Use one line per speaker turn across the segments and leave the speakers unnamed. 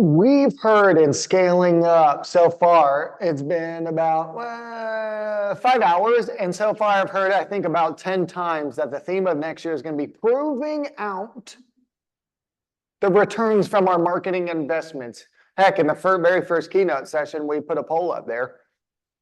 We've heard in scaling up so far, it's been about 5 hours. And so far, I've heard, I think, about 10 times that the theme of next year is going to be proving out the returns from our marketing investments. Heck, in the very first keynote session, we put a poll up there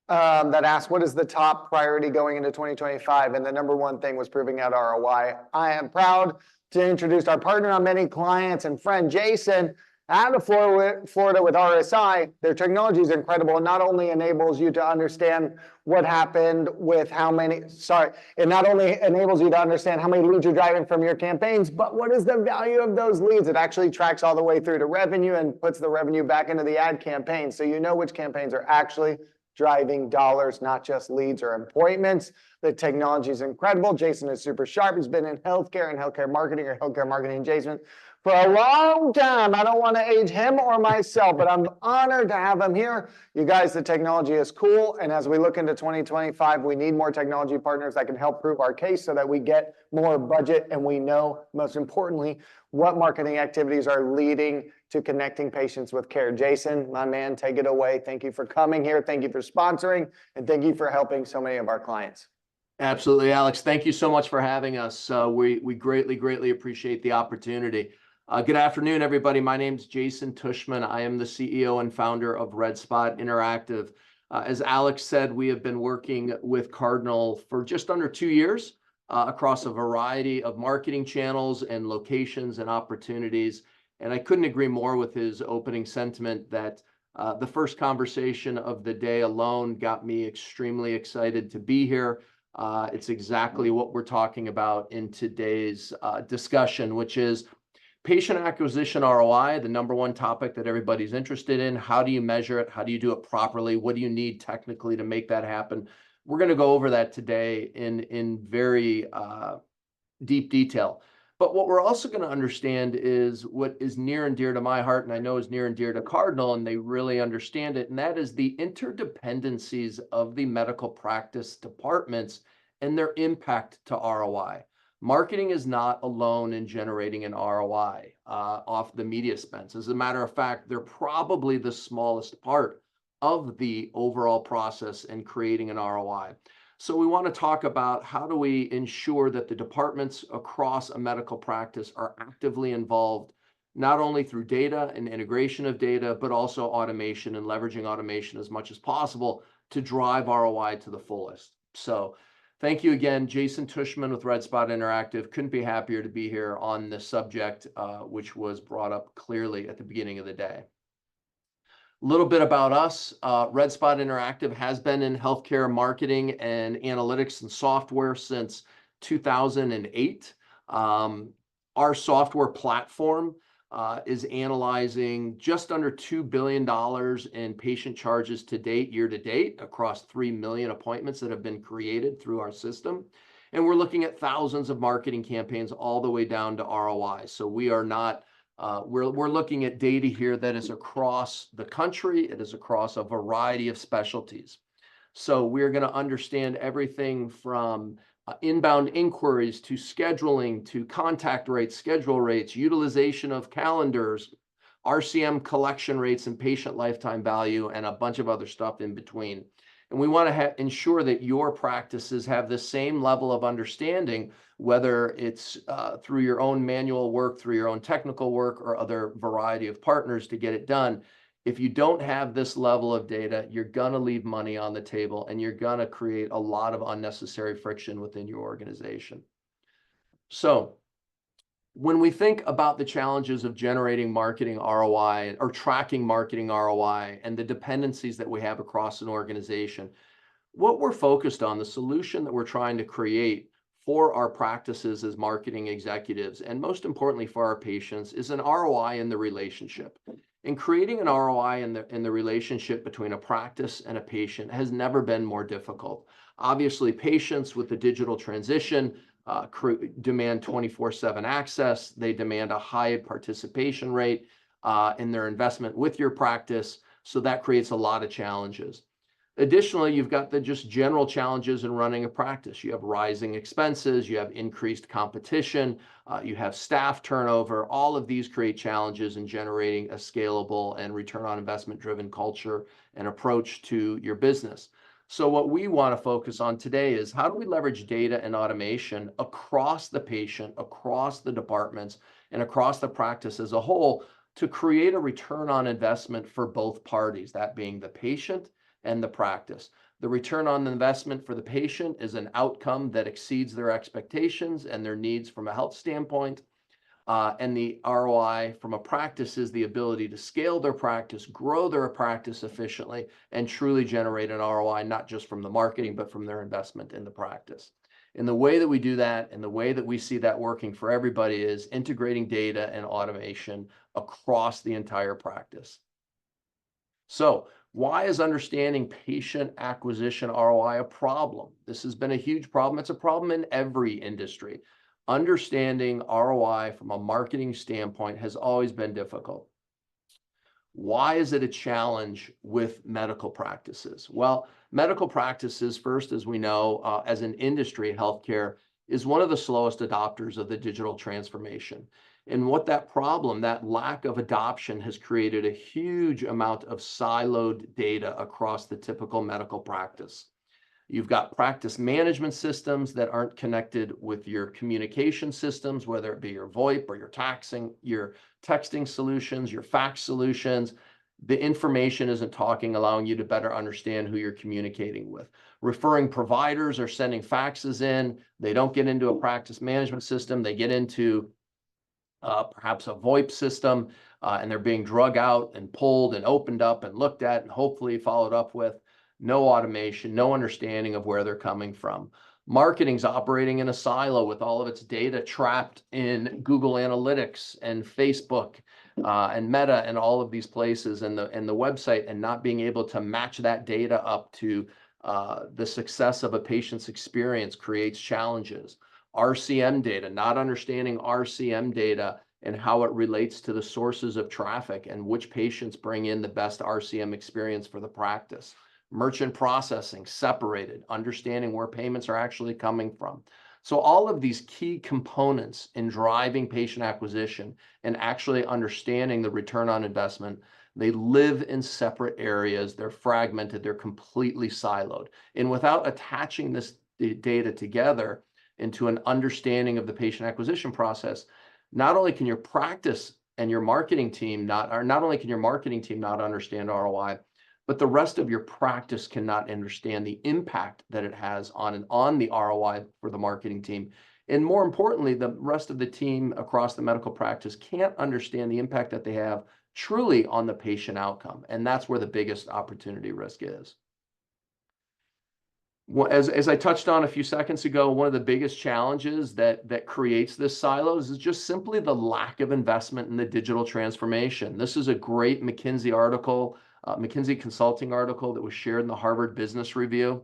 that asked, what is the top priority going into 2025? And the number one thing was proving out ROI. I am proud to introduce our partner on many clients and friend, Jason, out of Florida with RSI. Their technology is incredible. It not only enables you to understand what happened with it not only enables you to understand how many leads you're driving from your campaigns, but what is the value of those leads? It actually tracks all the way through to revenue and puts the revenue back into the ad campaign. So you know which campaigns are actually driving dollars, not just leads or appointments. The technology is incredible. Jason is super sharp. He's been in healthcare and healthcare marketing or healthcare marketing engagement for a long time. I don't want to age him or myself, but I'm honored to have him here. You guys, the technology is cool. And as we look into 2025, we need more technology partners that can help prove our case so that we get more budget. And we know, most importantly, what marketing activities are leading to connecting patients with care. Jason, my man, take it away. Thank you for coming here. Thank you for sponsoring. And thank you for helping so many of our clients.
Absolutely, Alex. Thank you so much for having us. We greatly appreciate the opportunity. Good afternoon, everybody. My name is Jason Tuschman. I am the CEO and founder of Red Spot Interactive. As Alex said, we have been working with Cardinal for just under 2 years across a variety of marketing channels and locations and opportunities. And I couldn't agree more with his opening sentiment that the first conversation of the day alone got me extremely excited to be here. It's exactly what we're talking about in today's discussion, which is patient acquisition ROI, the number one topic that everybody's interested in. How do you measure it? How do you do it properly? What do you need technically to make that happen? We're going to go over that today in very deep detail. But what we're also going to understand is what is near and dear to my heart, and I know is near and dear to Cardinal, and they really understand it, and that is the interdependencies of the medical practice departments and their impact to ROI. Marketing is not alone in generating an ROI off the media spends. As a matter of fact, they're probably the smallest part of the overall process in creating an ROI. So we want to talk about how do we ensure that the departments across a medical practice are actively involved, not only through data and integration of data, but also automation and leveraging automation as much as possible to drive ROI to the fullest. So thank you again, Jason Tuschman with Red Spot Interactive. Couldn't be happier to be here on this subject, which was brought up clearly at the beginning of the day. A little bit about us. Red Spot Interactive has been in healthcare marketing and analytics and software since 2008. Our software platform is analyzing just under $2 billion in patient charges to date, year to date, across 3 million appointments that have been created through our system. And we're looking at thousands of marketing campaigns all the way down to ROI. So we are not, we're looking at data here that is across the country. It is across a variety of specialties. So we're going to understand everything from inbound inquiries to scheduling, to contact rates, schedule rates, utilization of calendars, RCM collection rates and patient lifetime value, and a bunch of other stuff in between. And we want to ensure that your practices have the same level of understanding, whether it's through your own manual work, through your own technical work, or other variety of partners to get it done. If you don't have this level of data, you're going to leave money on the table and you're going to create a lot of unnecessary friction within your organization. So when we think about the challenges of generating marketing ROI or tracking marketing ROI and the dependencies that we have across an organization, what we're focused on, the solution that we're trying to create for our practices as marketing executives, and most importantly for our patients, is an ROI in the relationship. And creating an ROI in the relationship between a practice and a patient has never been more difficult. Obviously, patients with the digital transition demand 24/7 access. They demand a high participation rate in their investment with your practice. So that creates a lot of challenges. Additionally, you've got the just general challenges in running a practice. You have rising expenses, you have increased competition, you have staff turnover. All of these create challenges in generating a scalable and return on investment driven culture and approach to your business. So what we want to focus on today is how do we leverage data and automation across the patient, across the departments, and across the practice as a whole to create a return on investment for both parties, that being the patient and the practice. The return on investment for the patient is an outcome that exceeds their expectations and their needs from a health standpoint. And the ROI from a practice is the ability to scale their practice, grow their practice efficiently, and truly generate an ROI, not just from the marketing, but from their investment in the practice. And the way that we do that and the way that we see that working for everybody is integrating data and automation across the entire practice. So why is understanding patient acquisition ROI a problem? This has been a huge problem. It's a problem in every industry. Understanding ROI from a marketing standpoint has always been difficult. Why is it a challenge with medical practices? Well, medical practices, first, as we know, as an industry, healthcare is one of the slowest adopters of the digital transformation. And what that problem, that lack of adoption, has created a huge amount of siloed data across the typical medical practice. You've got practice management systems that aren't connected with your communication systems, whether it be your VoIP or your texting solutions, your fax solutions. The information isn't talking, allowing you to better understand who you're communicating with. Referring providers are sending faxes in. They don't get into a practice management system. They get into perhaps a VoIP system, and they're being drug out and pulled and opened up and looked at and hopefully followed up with. No automation, no understanding of where they're coming from. Marketing's operating in a silo with all of its data trapped in Google Analytics and Facebook and Meta and all of these places and the website, and not being able to match that data up to the success of a patient's experience creates challenges. RCM data, not understanding RCM data and how it relates to the sources of traffic and which patients bring in the best RCM experience for the practice. Merchant processing, separated, understanding where payments are actually coming from. So all of these key components in driving patient acquisition and actually understanding the return on investment, they live in separate areas. They're fragmented. They're completely siloed. And without attaching this data together into an understanding of the patient acquisition process, not only can your practice and your marketing team not only can your marketing team not understand ROI, but the rest of your practice cannot understand the impact that it has on the ROI for the marketing team. And more importantly, the rest of the team across the medical practice can't understand the impact that they have truly on the patient outcome. And that's where the biggest opportunity risk is. As I touched on a few seconds ago, one of the biggest challenges that creates this silos is just simply the lack of investment in the digital transformation. This is a great McKinsey article, McKinsey consulting article that was shared in the Harvard Business Review.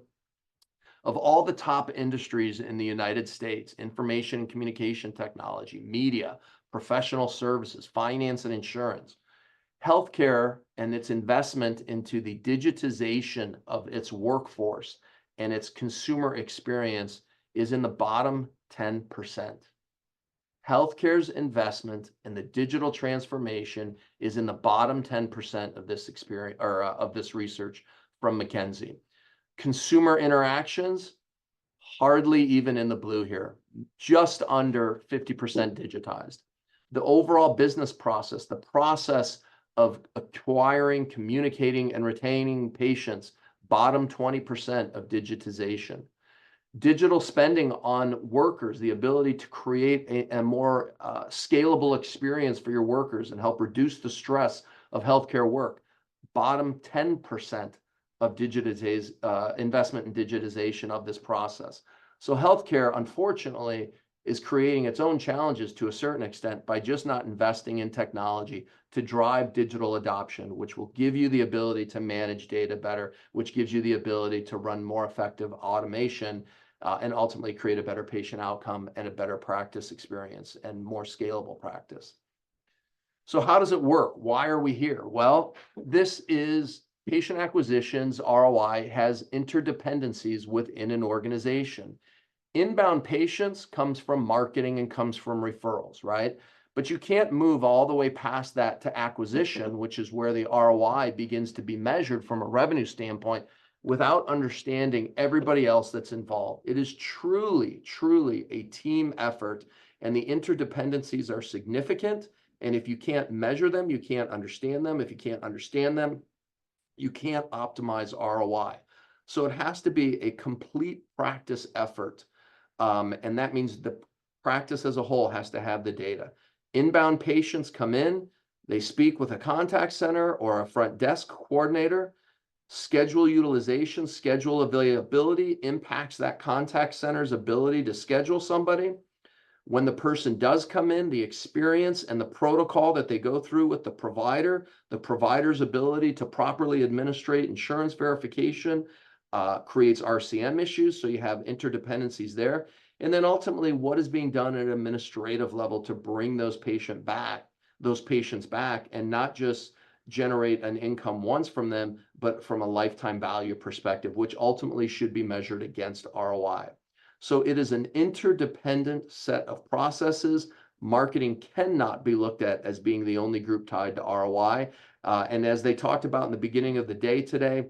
Of all the top industries in the United States, information and communication technology, media, professional services, finance and insurance, healthcare and its investment into the digitization of its workforce and its consumer experience is in the bottom 10%. Healthcare's investment in the digital transformation is in the bottom 10% of this experience or of this research from McKinsey. Consumer interactions, hardly even in the blue here, just under 50% digitized. The overall business process, the process of acquiring, communicating, and retaining patients, bottom 20% of digitization. Digital spending on workers, the ability to create a more scalable experience for your workers and help reduce the stress of healthcare work, bottom 10% of investment in digitization of this process. So healthcare, unfortunately, is creating its own challenges to a certain extent by just not investing in technology to drive digital adoption, which will give you the ability to manage data better, which gives you the ability to run more effective automation and ultimately create a better patient outcome and a better practice experience and more scalable practice. So how does it work? Why are we here? Well, this is Patient acquisitions ROI has interdependencies within an organization. Inbound patients comes from marketing and comes from referrals, right? But you can't move all the way past that to acquisition, which is where the ROI begins to be measured from a revenue standpoint without understanding everybody else that's involved. It is truly, truly a team effort, and the interdependencies are significant. And if you can't measure them, you can't understand them. If you can't understand them, you can't optimize ROI. So it has to be a complete practice effort. And that means the practice as a whole has to have the data. Inbound patients come in, they speak with a contact center or a front desk coordinator. Schedule utilization, schedule availability impacts that contact center's ability to schedule somebody. When the person does come in, the experience and the protocol that they go through with the provider's ability to properly administrate insurance verification creates RCM issues. So you have interdependencies there. And then ultimately, what is being done at an administrative level to bring those patients back, and not just generate an income once from them, but from a lifetime value perspective, which ultimately should be measured against ROI. So it is an interdependent set of processes. Marketing cannot be looked at as being the only group tied to ROI. And as they talked about in the beginning of the day today,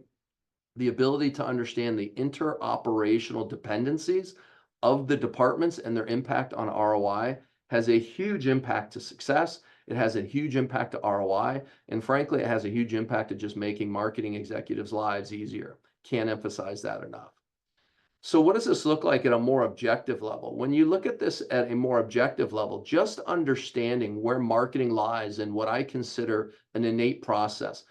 the ability to understand the interoperational dependencies of the departments and their impact on ROI has a huge impact to success. It has a huge impact to ROI. And frankly, it has a huge impact to just making marketing executives' lives easier. Can't emphasize that enough. So what does this look like at a more objective level? When you look at this at a more objective level, just understanding where marketing lies in what I consider an innate process.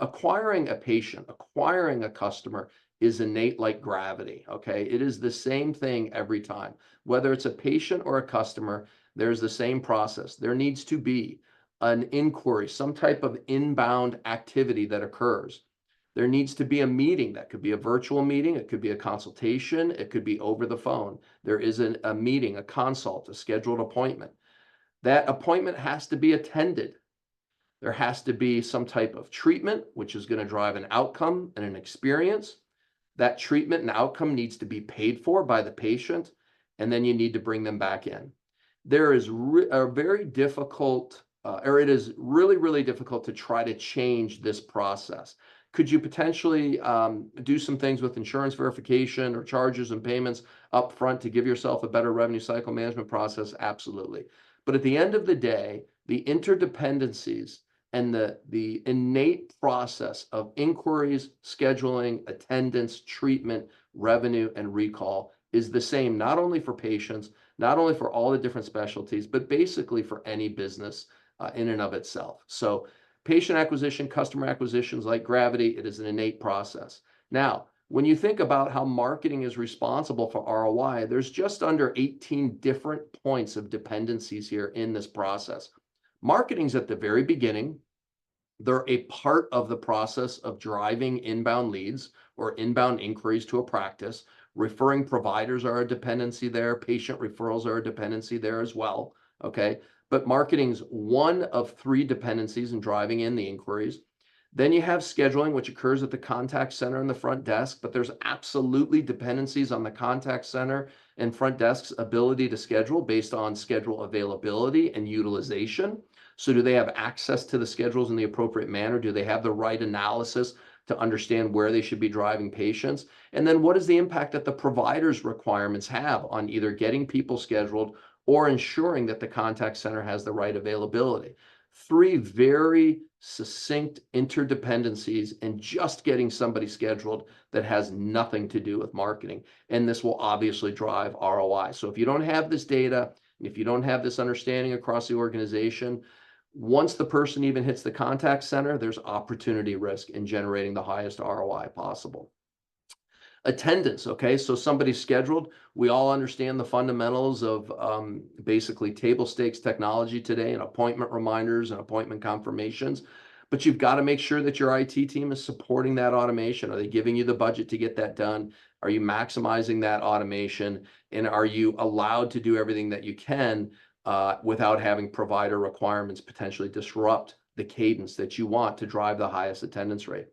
Acquiring a patient, acquiring a customer is innate like gravity, okay? It is the same thing every time. Whether it's a patient or a customer, there's the same process. There needs to be an inquiry, some type of inbound activity that occurs. There needs to be a meeting. That could be a virtual meeting. It could be a consultation. It could be over the phone. There is a meeting, a consult, a scheduled appointment. That appointment has to be attended. There has to be some type of treatment, which is going to drive an outcome and an experience. That treatment and outcome needs to be paid for by the patient, and then you need to bring them back in. There is a very difficult, or it is really, really difficult to try to change this process. Could you potentially do some things with insurance verification or charges and payments up front to give yourself a better revenue cycle management process? Absolutely. But at the end of the day, the interdependencies and the innate process of inquiries, scheduling, attendance, treatment, revenue, and recall is the same, not only for patients, not only for all the different specialties, but basically for any business in and of itself. So patient acquisition, customer acquisitions like gravity, it is an innate process. Now, when you think about how marketing is responsible for ROI, there's just under 18 different points of dependencies here in this process. Marketing's at the very beginning. They're a part of the process of driving inbound leads or inbound inquiries to a practice. Referring providers are a dependency there. Patient referrals are a dependency there as well, okay? But marketing's one of 3 dependencies in driving in the inquiries. Then you have scheduling, which occurs at the contact center and the front desk, but there's absolutely dependencies on the contact center and front desk's ability to schedule based on schedule availability and utilization. So do they have access to the schedules in the appropriate manner? Do they have the right analysis to understand where they should be driving patients? And then what is the impact that the provider's requirements have on either getting people scheduled or ensuring that the contact center has the right availability? 3 very succinct interdependencies and just getting somebody scheduled that has nothing to do with marketing. And this will obviously drive ROI. So if you don't have this data, if you don't have this understanding across the organization, once the person even hits the contact center, there's opportunity risk in generating the highest ROI possible. Attendance, okay? So somebody's scheduled. We all understand the fundamentals of basically table stakes technology today and appointment reminders and appointment confirmations. But you've got to make sure that your IT team is supporting that automation. Are they giving you the budget to get that done? Are you maximizing that automation? And are you allowed to do everything that you can without having provider requirements potentially disrupt the cadence that you want to drive the highest attendance rate.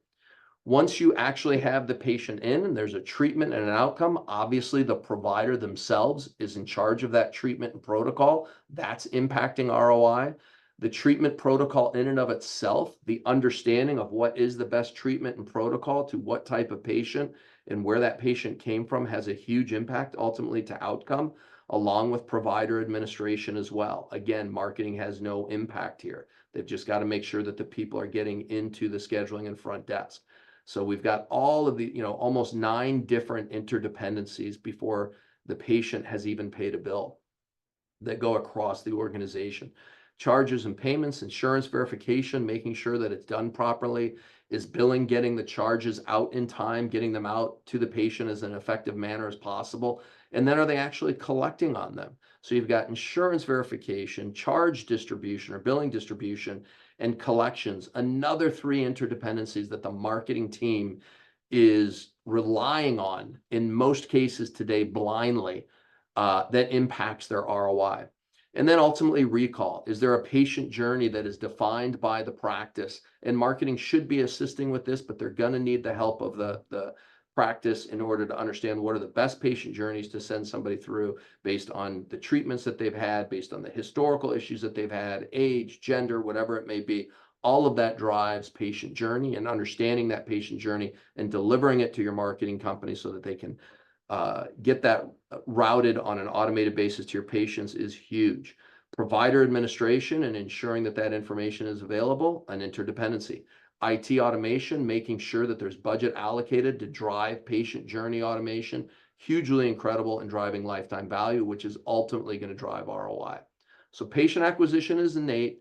Once you actually have the patient in and there's a treatment and an outcome, obviously the provider themselves is in charge of that treatment and protocol. That's impacting ROI. The treatment protocol in and of itself, the understanding of what is the best treatment and protocol to what type of patient and where that patient came from has a huge impact ultimately to outcome, along with provider administration as well. Again, marketing has no impact here. They've just got to make sure that the people are getting into the scheduling and front desk. So we've got all of the, almost 9 different interdependencies before the patient has even paid a bill that go across the organization. Charges and payments, insurance verification, making sure that it's done properly. Is billing getting the charges out in time, getting them out to the patient as an effective manner as possible? And then are they actually collecting on them? So you've got insurance verification, charge distribution or billing distribution, and collections, another 3 interdependencies that the marketing team is relying on in most cases today blindly, that impacts their ROI. And then ultimately recall. Is there a patient journey that is defined by the practice? And marketing should be assisting with this, but they're going to need the help of the practice in order to understand what are the best patient journeys to send somebody through based on the treatments that they've had, based on the historical issues that they've had, age, gender, whatever it may be. All of that drives patient journey, and understanding that patient journey and delivering it to your marketing company so that they can get that routed on an automated basis to your patients is huge. Provider administration and ensuring that that information is available, an interdependency. IT automation, making sure that there's budget allocated to drive patient journey automation, hugely incredible in driving lifetime value, which is ultimately going to drive ROI. So patient acquisition is innate.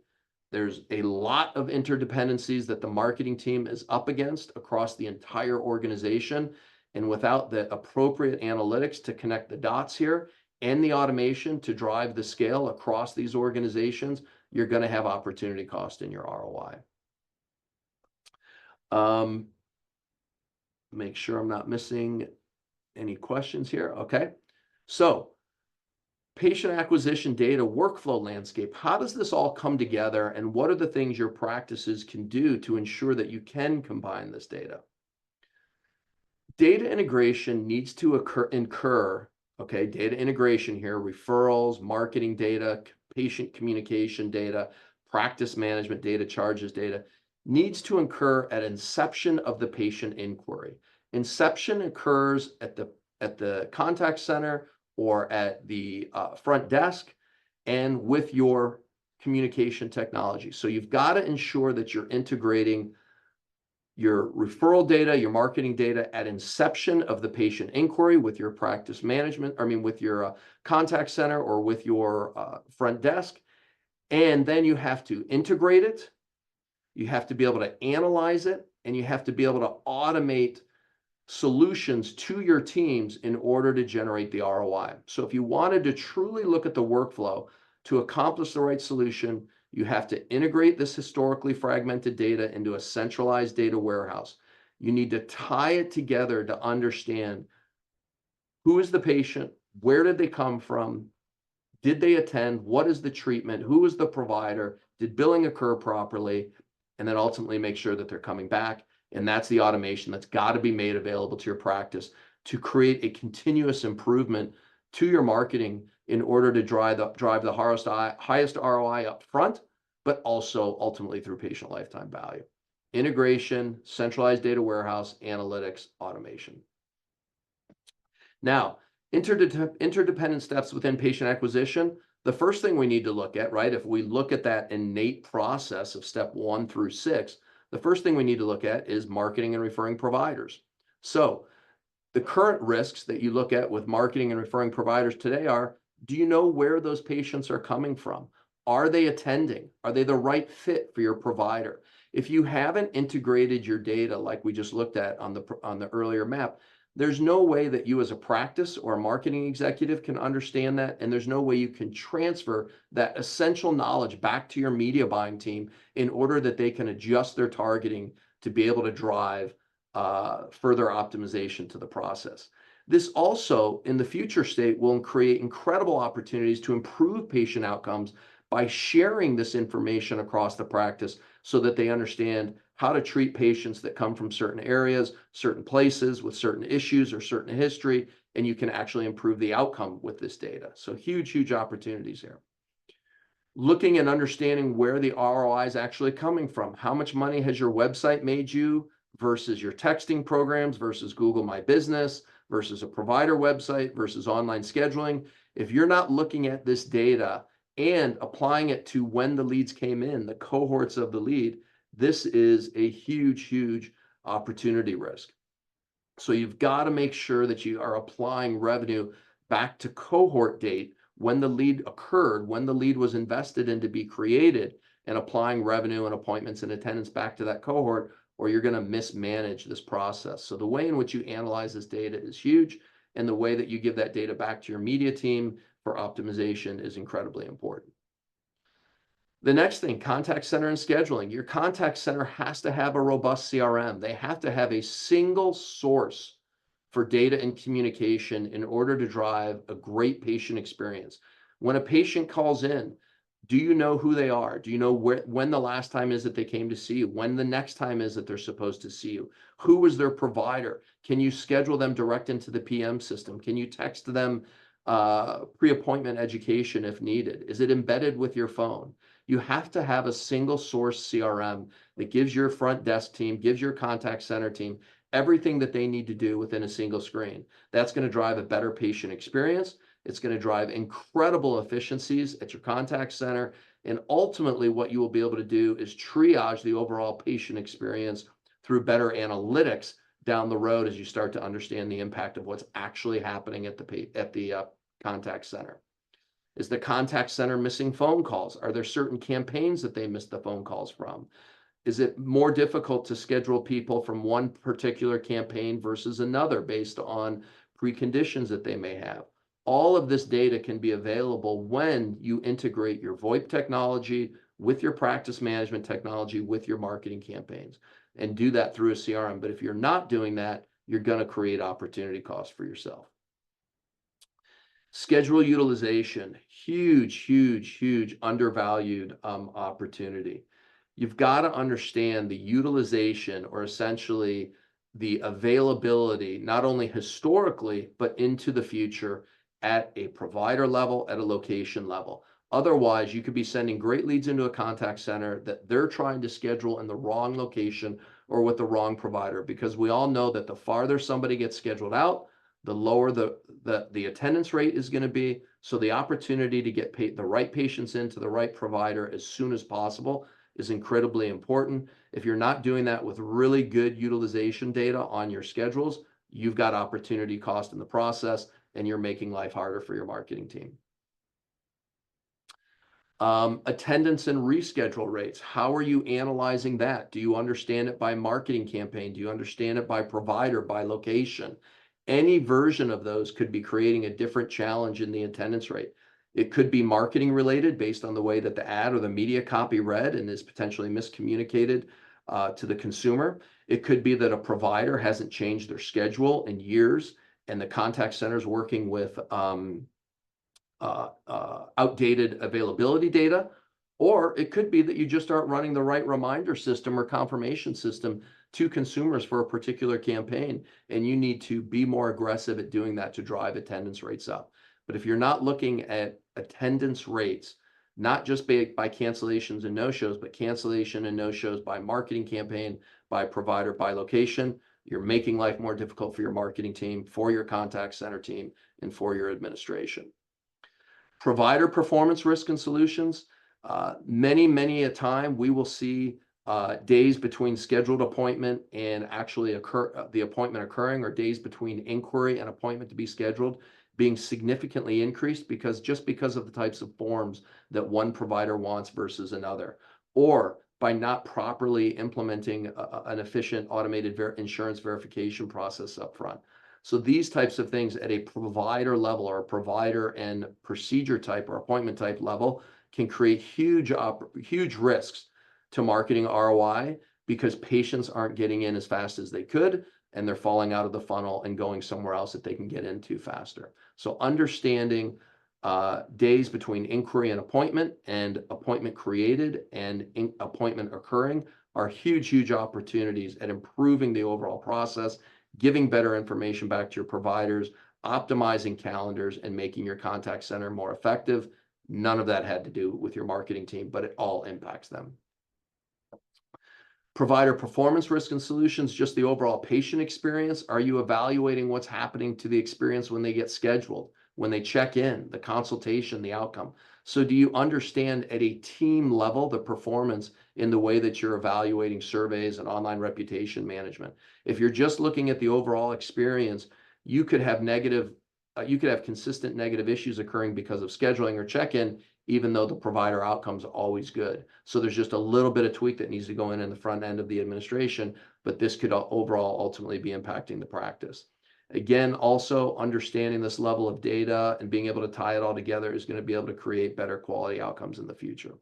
There's a lot of interdependencies that the marketing team is up against across the entire organization. And without the appropriate analytics to connect the dots here and the automation to drive the scale across these organizations, you're going to have opportunity cost in your ROI. Make sure I'm not missing any questions here. Okay. So patient acquisition data workflow landscape, how does this all come together, and what are the things your practices can do to ensure that you can combine this data? Data integration needs to incur, okay, data integration here, referrals, marketing data, patient communication data, practice management data, charges data, needs to incur at inception of the patient inquiry. Inception occurs at the contact center or at the front desk and with your communication technology. So you've got to ensure that you're integrating your referral data, your marketing data at inception of the patient inquiry with your practice management, with your contact center or with your front desk. And then you have to integrate it. You have to be able to analyze it, and you have to be able to automate solutions to your teams in order to generate the ROI. So if you wanted to truly look at the workflow to accomplish the right solution, you have to integrate this historically fragmented data into a centralized data warehouse. You need to tie it together to understand who is the patient, where did they come from, did they attend, what is the treatment, who is the provider, did billing occur properly, and then ultimately make sure that they're coming back. And that's the automation that's got to be made available to your practice to create a continuous improvement to your marketing in order to drive the highest ROI up front, but also ultimately through patient lifetime value. Integration, centralized data warehouse, analytics, automation. Now, interdependent steps within patient acquisition. The first thing we need to look at, right, if we look at that innate process of step 1 through 6, the first thing we need to look at is marketing and referring providers. So the current risks that you look at with marketing and referring providers today are, do you know where those patients are coming from? Are they attending? Are they the right fit for your provider? If you haven't integrated your data like we just looked at on the earlier map, there's no way that you as a practice or a marketing executive can understand that, and there's no way you can transfer that essential knowledge back to your media buying team in order that they can adjust their targeting to be able to drive further optimization to the process. This also, in the future state, will create incredible opportunities to improve patient outcomes by sharing this information across the practice so that they understand how to treat patients that come from certain areas, certain places with certain issues or certain history, and you can actually improve the outcome with this data. So huge, huge opportunities here. Looking and understanding where the ROI is actually coming from. How much money has your website made you versus your texting programs versus Google My Business versus a provider website versus online scheduling? If you're not looking at this data and applying it to when the leads came in, the cohorts of the lead, this is a huge, huge opportunity risk. So you've got to make sure that you are applying revenue back to cohort date when the lead occurred, when the lead was invested in to be created, and applying revenue and appointments and attendance back to that cohort, or you're going to mismanage this process. So the way in which you analyze this data is huge, and the way that you give that data back to your media team for optimization is incredibly important. The next thing, contact center and scheduling. Your contact center has to have a robust CRM. They have to have a single source for data and communication in order to drive a great patient experience. When a patient calls in, do you know who they are? Do you know when the last time is that they came to see you? When the next time is that they're supposed to see you? Who was their provider? Can you schedule them direct into the PM system? Can you text them pre-appointment education if needed? Is it embedded with your phone? You have to have a single source CRM that gives your front desk team, gives your contact center team everything that they need to do within a single screen. That's going to drive a better patient experience. It's going to drive incredible efficiencies at your contact center. And ultimately, what you will be able to do is triage the overall patient experience through better analytics down the road as you start to understand the impact of what's actually happening at the contact center. Is the contact center missing phone calls? Are there certain campaigns that they missed the phone calls from? Is it more difficult to schedule people from one particular campaign versus another based on preconditions that they may have? All of this data can be available when you integrate your VoIP technology with your practice management technology with your marketing campaigns, and do that through a CRM. But if you're not doing that, you're going to create opportunity costs for yourself. Schedule utilization, huge, huge, huge undervalued opportunity. You've got to understand the utilization, or essentially the availability, not only historically, but into the future at a provider level, at a location level. Otherwise, you could be sending great leads into a contact center that they're trying to schedule in the wrong location or with the wrong provider, because we all know that the farther somebody gets scheduled out, the lower the attendance rate is going to be. So the opportunity to get the right patients into the right provider as soon as possible is incredibly important. If you're not doing that with really good utilization data on your schedules, you've got opportunity cost in the process, and you're making life harder for your marketing team. Attendance and reschedule rates. How are you analyzing that? Do you understand it by marketing campaign? Do you understand it by provider, by location? Any version of those could be creating a different challenge in the attendance rate. It could be marketing related based on the way that the ad or the media copy read and is potentially miscommunicated to the consumer. It could be that a provider hasn't changed their schedule in years and the contact center is working with outdated availability data. Or it could be that you just aren't running the right reminder system or confirmation system to consumers for a particular campaign, and you need to be more aggressive at doing that to drive attendance rates up. But if you're not looking at attendance rates, not just by cancellations and no-shows, but cancellation and no-shows by marketing campaign, by provider, by location, you're making life more difficult for your marketing team, for your contact center team, and for your administration. Provider performance risk and solutions. Many a time we will see days between scheduled appointment and actually the appointment occurring, or days between inquiry and appointment to be scheduled, being significantly increased because of the types of forms that one provider wants versus another, or by not properly implementing an efficient automated insurance verification process up front. So these types of things at a provider level, or a provider and procedure type or appointment type level, can create huge risks to marketing ROI, because patients aren't getting in as fast as they could, and they're falling out of the funnel and going somewhere else that they can get into faster. So understanding days between inquiry and appointment created and appointment occurring are huge, huge opportunities at improving the overall process, giving better information back to your providers, optimizing calendars, and making your contact center more effective. None of that had to do with your marketing team, but it all impacts them. Provider performance risk and solutions, just the overall patient experience. Are you evaluating what's happening to the experience when they get scheduled, when they check in, the consultation, the outcome? So do you understand at a team level the performance in the way that you're evaluating surveys and online reputation management? If you're just looking at the overall experience, you could have consistent negative issues occurring because of scheduling or check-in, even though the provider outcomes are always good. So there's just a little bit of tweak that needs to go in the front end of the administration, but this could overall ultimately be impacting the practice. Again, also understanding this level of data and being able to tie it all together is going to be able to create better quality outcomes in the future.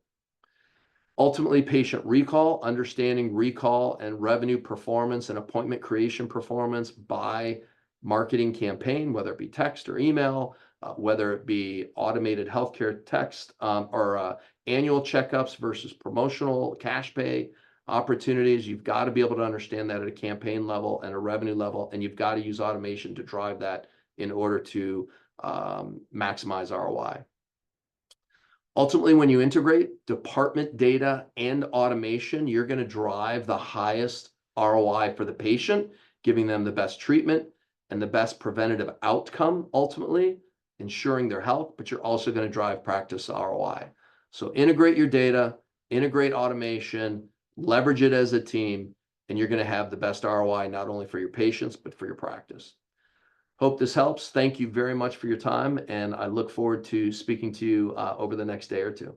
Ultimately, patient recall, understanding recall and revenue performance and appointment creation performance by marketing campaign, whether it be text or email, whether it be automated healthcare text or annual checkups versus promotional cash pay opportunities. You've got to be able to understand that at a campaign level and a revenue level, and you've got to use automation to drive that in order to maximize ROI. Ultimately, when you integrate department data and automation, you're going to drive the highest ROI for the patient, giving them the best treatment and the best preventative outcome, ultimately ensuring their health, but you're also going to drive practice ROI. So integrate your data, integrate automation, leverage it as a team, and you're going to have the best ROI, not only for your patients, but for your practice. Hope this helps. Thank you very much for your time, and I look forward to speaking to you over the next day or two.